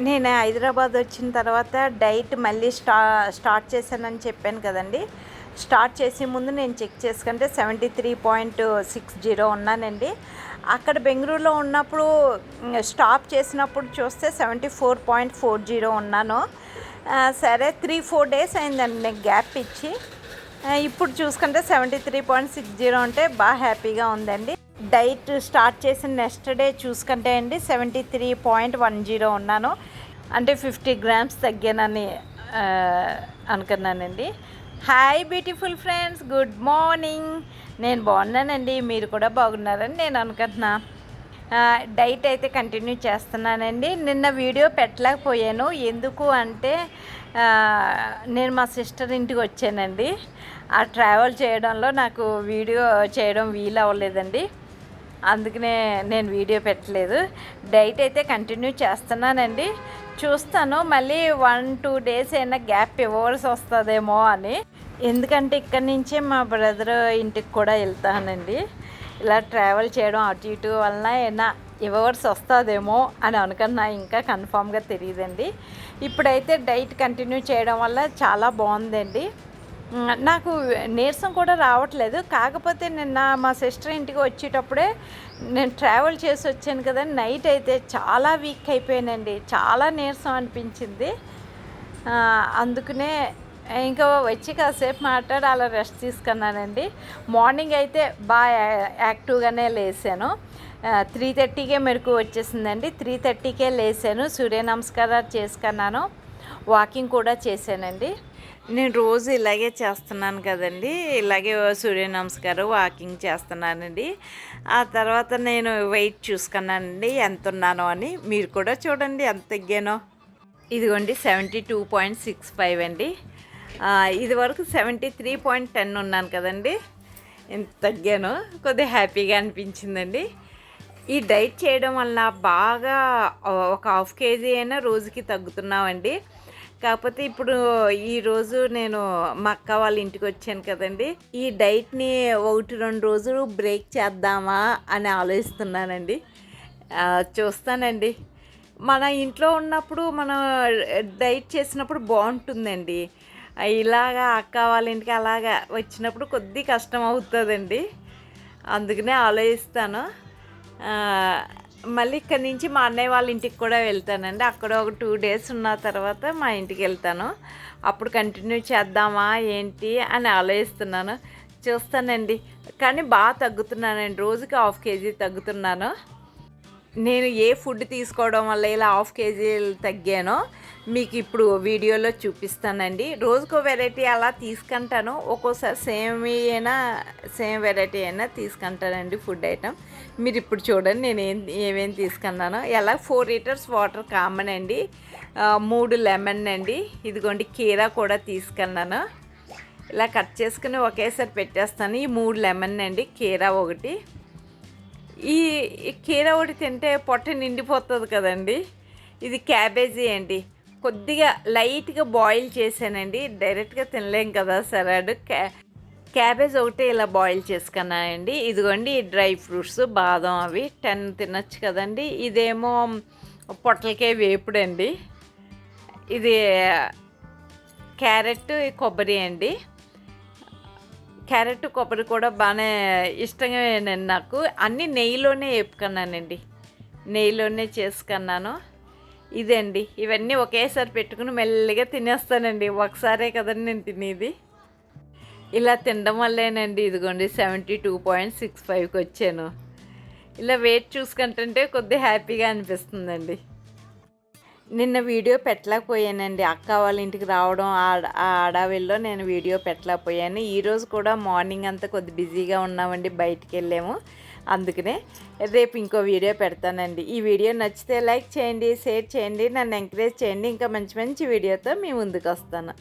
నేను హైదరాబాద్ వచ్చిన తర్వాత డైట్ మళ్ళీ స్టార్ట్ చేశానని చెప్పాను కదండి. స్టార్ట్ చేసే ముందు నేను చెక్ చేసుకుంటే 73.60 ఉన్నానండి. అక్కడ బెంగళూరులో ఉన్నప్పుడు స్టాప్ చేసినప్పుడు చూస్తే 74.40 ఉన్నాను. సరే 3-4 డేస్ అయిందండి నేను గ్యాప్ ఇచ్చి. ఇప్పుడు చూసుకుంటే 73.60 అంటే బాగా హ్యాపీగా ఉందండి. డైట్ స్టార్ట్ చేసిన నెక్స్ట్ డే చూసుకుంటే అండి 73.10 ఉన్నాను. అంటే 50 గ్రామ్స్ తగ్గానని అనుకున్నానండి. Hi beautiful friends, good morning. నేను బాగున్నానండి, మీరు కూడా బాగున్నారని నేను అనుకుంటున్నా. డైట్ అయితే కంటిన్యూ చేస్తున్నానండి. నిన్న వీడియో పెట్టలేకపోయాను. ఎందుకు అంటే నేను మా సిస్టర్ ఇంటికి వచ్చానండి. ఆ ట్రావెల్ చేయడంలో నాకు వీడియో చేయడం వీలు అవ్వలేదండి. అందుకనే నేను వీడియో పెట్టలేదు. డైట్ అయితే కంటిన్యూ చేస్తున్నానండి. చూస్తాను మళ్ళీ 1-2 డేస్ అయినా గ్యాప్ ఇవ్వవలసి వస్తుందేమో అని. ఎందుకంటే ఇక్కడి నుంచే మా బ్రదర్ ఇంటికి కూడా వెళ్తానండి. ఇలా ట్రావెల్ చేయడం అటు ఇటు వలన అయినా ఇవ్వవలసి వస్తుందేమో అని అనుకున్నా. ఇంకా కన్ఫామ్గా తెలియదండి. ఇప్పుడైతే డైట్ కంటిన్యూ చేయడం వల్ల చాలా బాగుందండి. నాకు నీరసం కూడా రావట్లేదు. కాకపోతే నిన్న మా సిస్టర్ ఇంటికి వచ్చేటప్పుడే నేను ట్రావెల్ చేసి వచ్చాను కదా, నైట్ అయితే చాలా వీక్ అయిపోయానండి. చాలా నీరసం అనిపించింది. అందుకనే ఇంకా వచ్చి కాసేపు మాట్లాడి అలా రెస్ట్ తీసుకున్నానండి. మార్నింగ్ అయితే బాగా యాక్టివ్గానే లేసాను. 3:30కే మెరకు వచ్చేసిందండి. 3:30కే లేసాను, సూర్య నమస్కారాలు చేసుకున్నాను, వాకింగ్ కూడా చేశానండి. నేను రోజు ఇలాగే చేస్తున్నాను కదండి. ఇలాగే సూర్య నమస్కారం, వాకింగ్ చేస్తున్నానండి. ఆ తర్వాత నేను వెయిట్ చూసుకున్నానండి ఎంత ఉన్నానో అని. మీరు కూడా చూడండి ఎంత తగ్గానో. ఇదిగోండి 72.65 అండి. ఇది వరకు 73.10 ఉన్నాను కదండి. ఎంత తగ్గానో కొద్దిగా హ్యాపీగా అనిపించిందండి. ఈ డైట్ చేయడం వల్ల బాగా ఒక 1/2 kg అయినా రోజుకి తగ్గుతున్నామండి. కాకపోతే ఇప్పుడు ఈరోజు నేను మా అక్క వాళ్ళ ఇంటికి వచ్చాను కదండి. ఈ డైట్ని 1-2 రోజులు బ్రేక్ చేద్దామా అని ఆలోచిస్తున్నానండి. చూస్తానండి. మన ఇంట్లో ఉన్నప్పుడు మనం డైట్ చేసినప్పుడు బాగుంటుందండి. ఇలాగా అక్క వాళ్ళ ఇంటికి అలాగా వచ్చినప్పుడు కొద్ది కష్టం అవుతుందండి. అందుకనే ఆలోచిస్తాను. మళ్ళీ ఇక్కడి నుంచి మా అన్నయ్య వాళ్ళ ఇంటికి కూడా వెళ్తానండి. అక్కడ ఒక 2 డేస్ ఉన్న తర్వాత మా ఇంటికి వెళ్తాను. అప్పుడు కంటిన్యూ చేద్దామా ఏంటి అని ఆలోచిస్తున్నాను. చూస్తానండి. కానీ బాగా తగ్గుతున్నానండి. రోజుకి 1/2 kg తగ్గుతున్నాను. నేను ఏ ఫుడ్ తీసుకోవడం వల్ల ఇలా 1/2 kg తగ్గానో మీకు ఇప్పుడు వీడియోలో చూపిస్తానండి. రోజుకో వెరైటీ అలా తీసుకుంటాను. ఒక్కోసారి సేమ్ వెరైటీ అయినా తీసుకుంటానండి ఫుడ్ ఐటమ్. మీరు ఇప్పుడు చూడండి నేను ఏమేమి తీసుకున్నానో. ఎలా 4 లీటర్స్ వాటర్ కామన్ అండి, 3 లెమన్ అండి, ఇదిగోండి కీరా కూడా తీసుకున్నాను. ఇలా కట్ చేసుకుని ఒకేసారి పెట్టేస్తాను. ఈ 3 లెమన్ అండి, కీరా ఒకటి. ఈ కీరా ఒకటి తింటే పొట్ట నిండిపోతుంది కదండి. ఇది క్యాబేజీ అండి, కొద్దిగా లైట్గా బాయిల్ చేశానండి. డైరెక్ట్గా తినలేం కదా సలాడ్. క్యాబేజ్ ఒకటే ఇలా బాయిల్ చేసుకున్నానండి. ఇదిగోండి డ్రై ఫ్రూట్స్, బాదం అవి 10 తినొచ్చు కదండి. ఇదేమో పొట్టలకే వేపుడండి. ఇది క్యారెట్, కొబ్బరి అండి. క్యారెట్, కొబ్బరి కూడా బాగానే ఇష్టంగా నాకు. అన్నీ నెయ్యిలోనే వేపుకున్నానండి, నెయ్యిలోనే చేసుకున్నాను. ఇదండి, ఇవన్నీ ఒకేసారి పెట్టుకుని మెల్లిగా తినేస్తానండి. ఒకసారే కదండి నేను తినేది. ఇలా తినడం వల్లేనండి ఇదిగోండి 72.65కి వచ్చాను. ఇలా వెయిట్ చూసుకుంటుంటే కొద్దిగా హ్యాపీగా అనిపిస్తుందండి. నిన్న వీడియో పెట్టలేకపోయానండి. అక్క వాళ్ళ ఇంటికి రావడం ఆ అడవిలో నేను వీడియో పెట్టలేకపోయాను. ఈరోజు కూడా మార్నింగ్ అంతా కొద్ది బిజీగా ఉన్నామండి, బయటికి వెళ్ళాము. అందుకనే రేపు ఇంకో వీడియో పెడతానండి. ఈ వీడియో నచ్చితే లైక్ చేయండి, షేర్ చేయండి, నన్ను ఎంకరేజ్ చేయండి. ఇంకా మంచి మంచి వీడియోతో మీ ముందుకు వస్తాను.